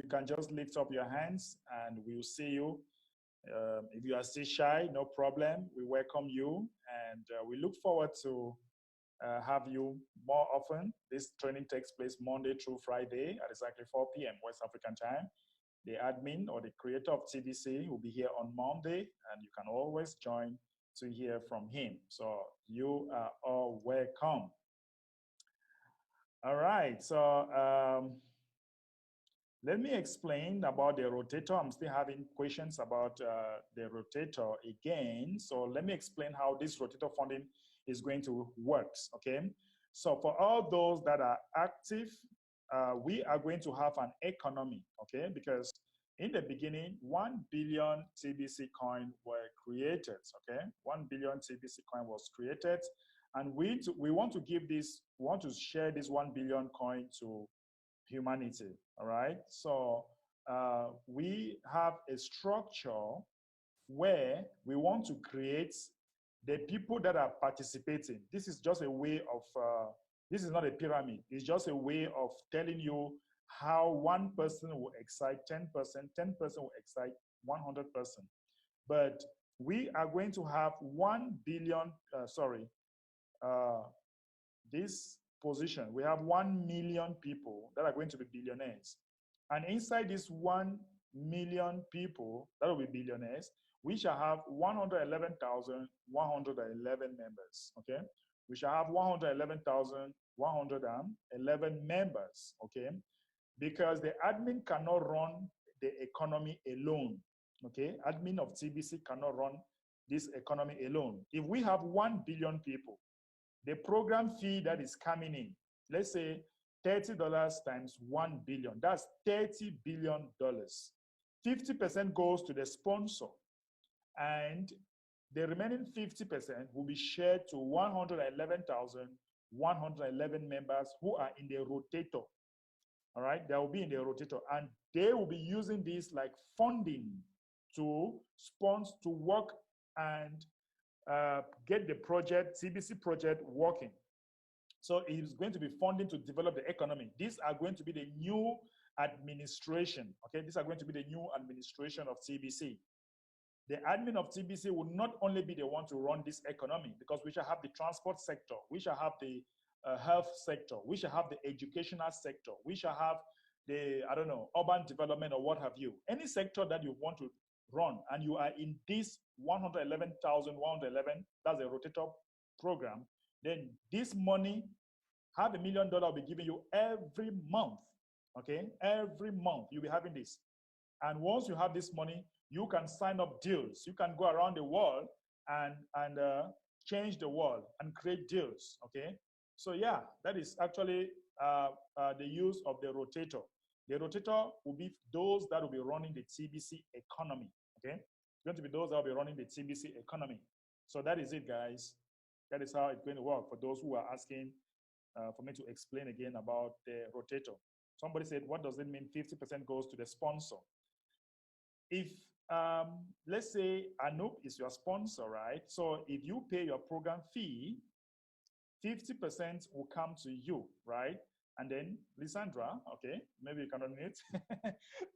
can just lift up your hands and we'll see you. If you are still shy, no problem. We welcome you, and we look forward to have you more often. This training takes place Monday through Friday at exactly 4 p.m. West African time. The admin or the creator of TBC will be here on Monday, and you can always join to hear from him. So you are all welcome. All right, so let me explain about the rotator. I'm still having questions about the rotator again. So let me explain how this rotator funding is going to work, okay? So for all those that are active, we are going to have an economy, okay? Because in the beginning, 1 billion TBC coin were created, okay? 1 billion TBC coin was created. And we want to give this, we want to share this 1 billion coin to humanity, all right? So we have a structure where we want to create the people that are participating. This is just a way of, this is not a pyramid. It's just a way of telling you how one person will excite 10%, 10% will excite 100%. But we are going to have 1 billion, this position, we have 1 million people that are going to be billionaires. And inside this 1 million people that will be billionaires, we shall have 111,111 members, okay? We shall have 111,111 members, okay? Because the admin cannot run the economy alone, okay? Admin of TBC cannot run this economy alone. If we have 1 billion people, the program fee that is coming in, let's say $30 times 1 billion, that's $30 billion. 50% goes to the sponsor, and the remaining 50% will be shared to 111,111 members who are in the rotator. All right, they will be in the rotator, and they will be using this like funding to sponsor, to work and get the project, TBC project working. So it's going to be funding to develop the economy. These are going to be the new administration, okay? These are going to be the new administration of TBC. The admin of TBC will not only be the one to run this economy, because we shall have the transport sector, we shall have the health sector, we shall have the educational sector, we shall have the, I don't know, urban development or what have you. Any sector that you want to run and you are in this 111,111, that's a rotator program, then this money, $500,000 will be given you every month, okay? Every month you'll be having this. And once you have this money, you can sign up deals. You can go around the world and change the world and create deals, okay? So yeah, that is actually the use of the rotator. The rotator will be those that will be running the TBC economy, okay? It's going to be those that will be running the TBC economy. So that is it, guys. That is how it's going to work for those who are asking for me to explain again about the rotator. Somebody said, what does it mean 50% goes to the sponsor? If, let's say Anoop is your sponsor, right? So if you pay your program fee, 50% will come to you, right? And then Lysandra, okay, maybe you can unmute.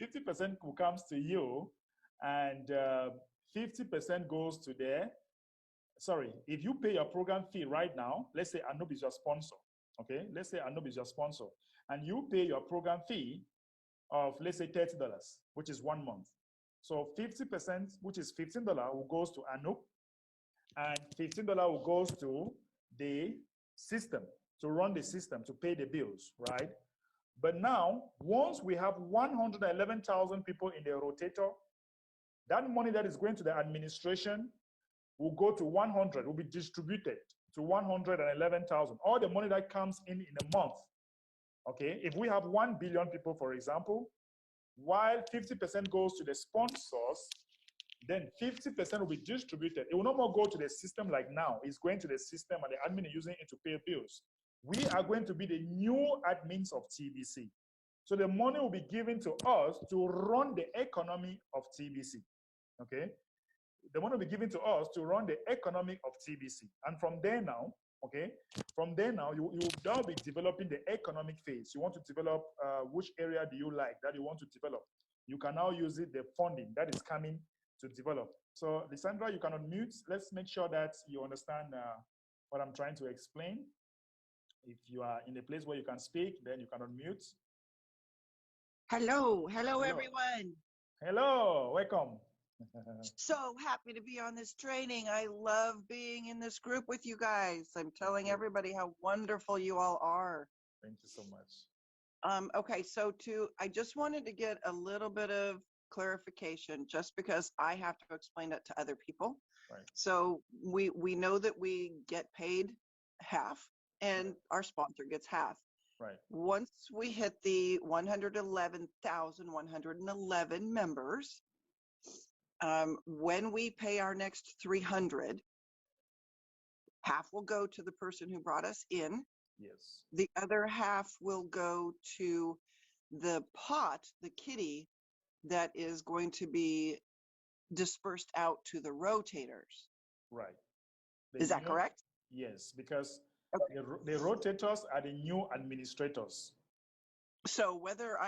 50% will comes to you, and 50% goes to there. Sorry, if you pay your program fee right now, let's say Anoop is your sponsor, okay? Let's say Anoop is your sponsor, and you pay your program fee of, let's say, $30, which is 1 month. So 50%, which is $15, will goes to Anoop, and $15 will goes to the system, to run the system, to pay the bills, right? But now, once we have 111,000 people in the rotator, that money that is going to the administration will go to 100, will be distributed to 111,000. All the money that comes in a month, okay? If we have 1 billion people, for example, while 50% goes to the sponsors, then 50% will be distributed. It will no more go to the system like now. It's going to the system and the admin is using it to pay bills. We are going to be the new admins of TBC. So the money will be given to us to run the economy of TBC, okay? The money will be given to us to run the economy of TBC. And from there now, Okay. From there now, you will now be developing the economic phase. You want to develop which area do you like that you want to develop. You can now use it, the funding that is coming to develop. So, Lysandra, you can unmute. Let's make sure that you understand what I'm trying to explain. If you are in a place where you can speak, then you can unmute. Hello, everyone. Hello, welcome. So happy to be on this training. I love being in this group with you guys. I'm telling everybody how wonderful you all are. Thank you so much. Okay, so I just wanted to get a little bit of clarification, just because I have to explain it to other people. Right. So we know that we get paid half, and our sponsor gets half. Right. Once we hit the 111,111 members, when we pay our next 300, half will go to the person who brought us in. Yes. The other half will go to the pot, the kitty, that is going to be dispersed out to the rotators. Right. Is that correct? Yes, because the rotators are the new administrators. So whether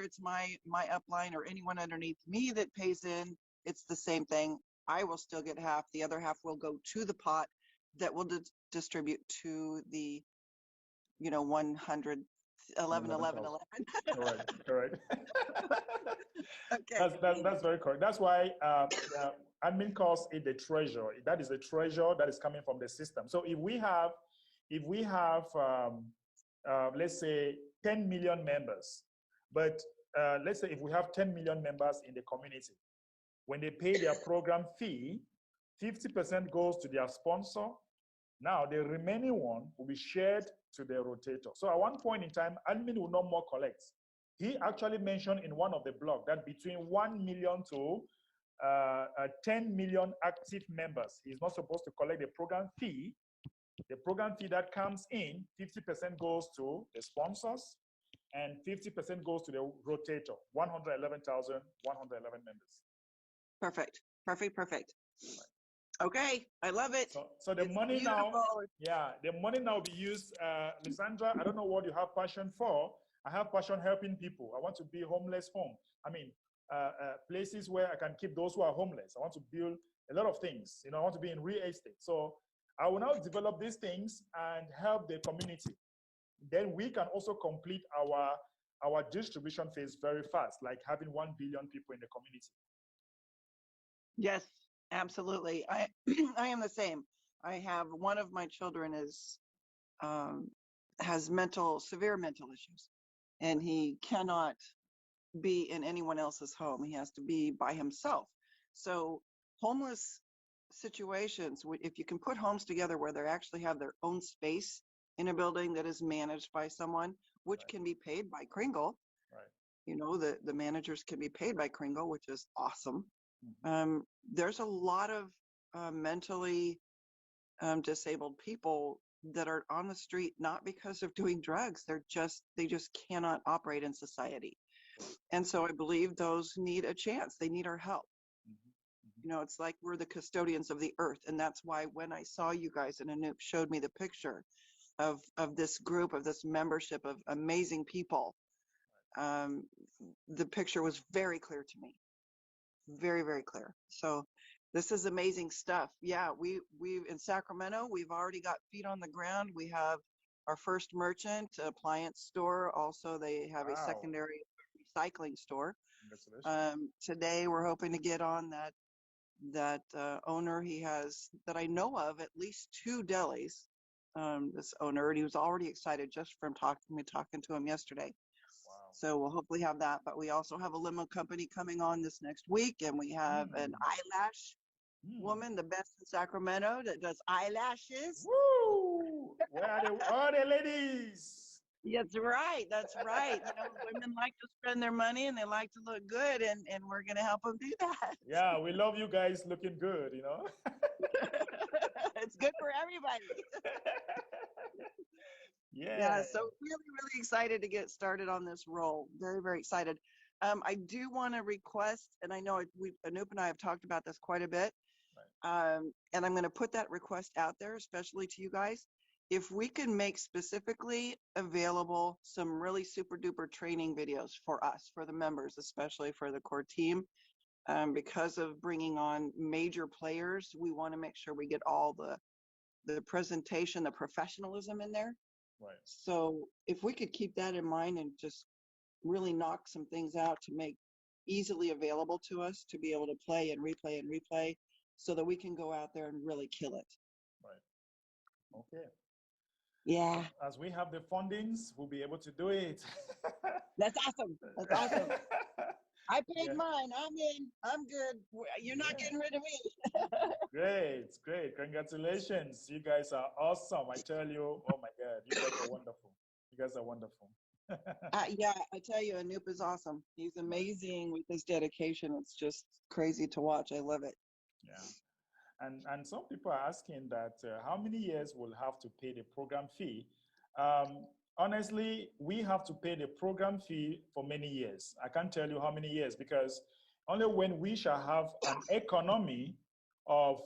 it's my upline or anyone underneath me that pays in, it's the same thing. I will still get half. The other half will go to the pot that will distribute to the 100 11 11 11. Correct. Okay. That's very correct. That's why admin calls it the treasure. That is the treasure that is coming from the system. So if we have let's say 10 million members, but let's say if we have 10 million members in the community, when they pay their program fee, 50% goes to their sponsor. Now the remaining one will be shared to the rotator. So at one point in time, admin will no more collect. He actually mentioned in one of the blogs that between 1 million to 10 million active members, he's not supposed to collect the program fee. The program fee that comes in, 50% goes to the sponsors and 50% goes to the rotator, 111,111 members. Perfect. Right. Okay, I love it. So the money beautiful. The money now will be used. Lysandra, I don't know what you have passion for. I have passion helping people. I want to be homeless home. I mean, places where I can keep those who are homeless. I want to build a lot of things. I want to be in real estate. So I will now develop these things and help the community. Then we can also complete our distribution phase very fast, like having 1 billion people in the community. Yes, absolutely. I am the same. I have one of my children has severe mental issues, and he cannot be in anyone else's home. He has to be by himself. So homeless situations, if you can put homes together where they actually have their own space in a building that is managed by someone, which can be paid by Kringle. Right. The managers can be paid by Kringle, which is awesome. Mm-hmm. There's a lot of mentally disabled people that are on the street, not because of doing drugs. They just cannot operate in society. And so I believe those need a chance. They need our help. Mm-hmm. It's like we're the custodians of the earth. And that's why when I saw you guys and Anoop showed me the picture of this group, of this membership of amazing people, the picture was very clear to me. Very, very clear. So this is amazing stuff. Yeah, we in Sacramento, we've already got feet on the ground. We have our first merchant appliance store. Also, they have a secondary recycling store. Today, we're hoping to get on that owner. He has, that I know of, at least 2 delis. This owner, and he was already excited just from talking to him yesterday. So we'll hopefully have that. But we also have a limo company coming on this next week, and we have an eyelash woman, the best in Sacramento, that does eyelashes. Woo! Where are the ladies? That's right. Women like to spend their money and they like to look good, and we're going to help them do that. Yeah, we love you guys looking good, It's good for everybody. Yeah, so really, really excited to get started on this role. Very, very excited. I do want to request, and I know Anoop and I have talked about this quite a bit, and I'm going to put that request out there, especially to you guys. if we can make specifically available some really super duper training videos for us, for the members, especially for the core team, because of bringing on major players, we want to make sure we get all the presentation, the professionalism in there. Right. So if we could keep that in mind and just really knock some things out to make easily available to us to be able to play and replay so that we can go out there and really kill it. Right. Okay. Yeah. As we have the fundings, we'll be able to do it. That's awesome. That's awesome. I paid Yeah. mine. I'm in. I'm good. You're not getting rid of me. Great, great. Congratulations. You guys are awesome. I tell you, oh my God, you guys are wonderful. You guys are wonderful. Yeah, I tell you, Anoop is awesome. He's amazing with his dedication. It's just crazy to watch. I love it. Yeah. And some people are asking that how many years we'll have to pay the program fee. Honestly, we have to pay the program fee for many years. I can't tell you how many years because only when we shall have an economy of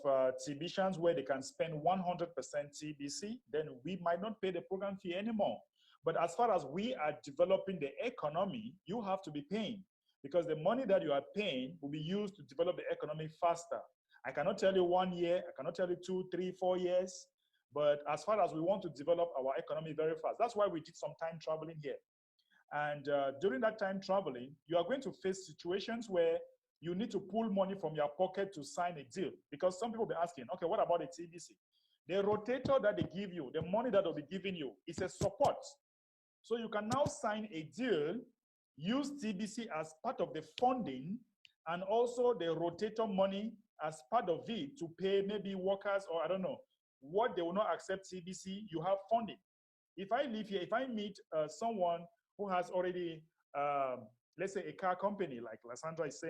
TBCians where they can spend 100% TBC, then we might not pay the program fee anymore. But as far as we are developing the economy, you have to be paying because the money that you are paying will be used to develop the economy faster. I cannot tell you 1 year, I cannot tell you 2, 3, 4 years, but as far as we want to develop our economy very fast, that's why we did some time traveling here. And during that time traveling, you are going to face situations where you need to pull money from your pocket to sign a deal. Because some people will be asking, okay, what about the TBC? The rotator that they give you, the money that they'll be giving you, is a support. So you can now sign a deal, use TBC as part of the funding, and also the rotator money as part of it to pay maybe workers or I don't know what they will not accept TBC. You have funding. If I live here, if I meet someone who has already, let's say, a car company like Lysandra is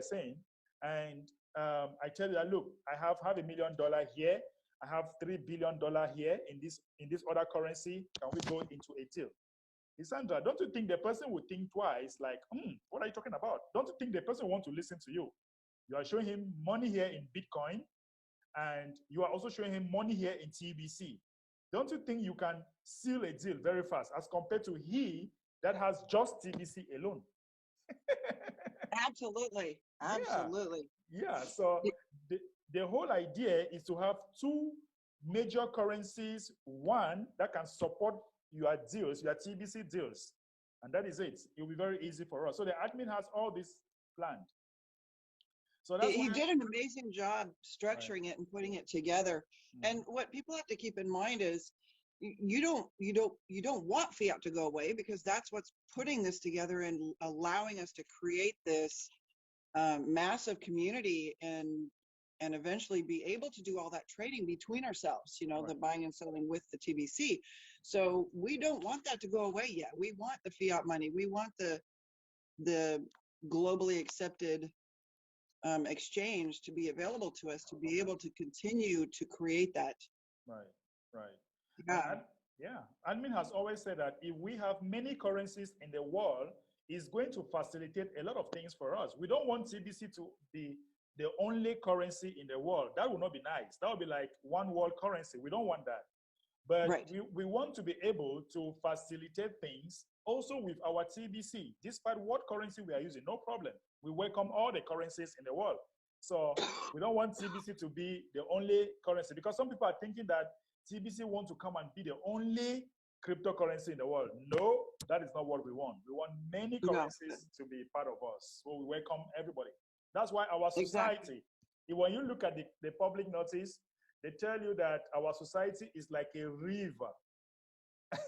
saying, and I tell you that look, I have $500 million here, I have $3 billion here in this other currency. Can we go into a deal? Lysandra, don't you think the person would think twice? Like, what are you talking about? Don't you think the person wants to listen to you? You are showing him money here in Bitcoin, and you are also showing him money here in TBC. Don't you think you can seal a deal very fast as compared to he that has just TBC alone? Absolutely. Absolutely. Yeah. So the whole idea is to have two major currencies, one that can support your deals, your TBC deals. And that is it. It will be very easy for us. So the admin has all this planned. So that's He why, did an amazing job structuring it and putting it together. Mm-hmm. And what people have to keep in mind is you don't want fiat to go away because that's what's putting this together and allowing us to create this massive community and eventually be able to do all that trading between ourselves, you know, Right. the buying and selling with the TBC. So we don't want that to go away yet. We want the fiat money. We want the globally accepted exchange to be available to us to be able to continue to create that. Right, right. Yeah. Yeah, admin has always said that if we have many currencies in the world, it's going to facilitate a lot of things for us. We don't want TBC to be the only currency in the world. That would not be nice. That would be like one world currency. We don't want that. But Right. we want to be able to facilitate things also with our TBC. Despite what currency we are using, no problem. We welcome all the currencies in the world. So we don't want TBC to be the only currency because some people are thinking that TBC want to come and be the only cryptocurrency in the world. No, that is not what we want. We want many currencies to be part of us. So we welcome everybody. That's why our society, when you look at the public notice, they tell you that our society is like a river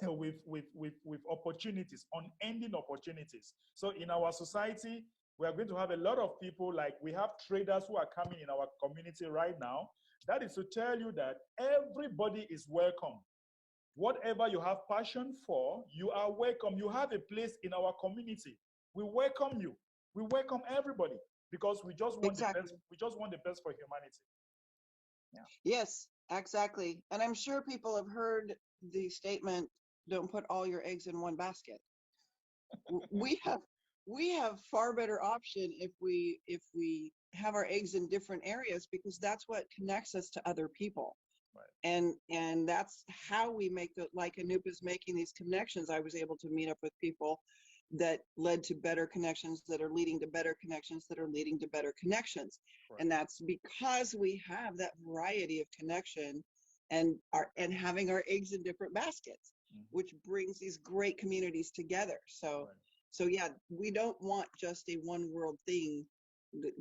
with opportunities, unending opportunities. So in our society, we are going to have a lot of people, like we have traders who are coming in our community right now. That is to tell you that everybody is welcome. Whatever you have passion for, you are welcome. You have a place in our community. We welcome you. We welcome everybody because we just want the best. We just want the best for humanity. Yeah. Yes, exactly. And I'm sure people have heard the statement, don't put all your eggs in one basket. we have far better option if we have our eggs in different areas because that's what connects us to other people. And that's how we make the, like Anoop is making these connections. I was able to meet up with people that led to better connections that are leading to better connections that are leading to better connections. Right. And that's because we have that variety of connection and having our eggs in different baskets, which brings these great communities together. So yeah, we don't want just a one world thing.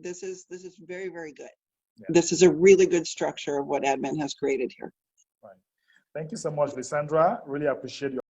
This is very, very good. Yeah. This is a really good structure of what admin has created here. Right. Thank you so much, Lysandra. Really appreciate your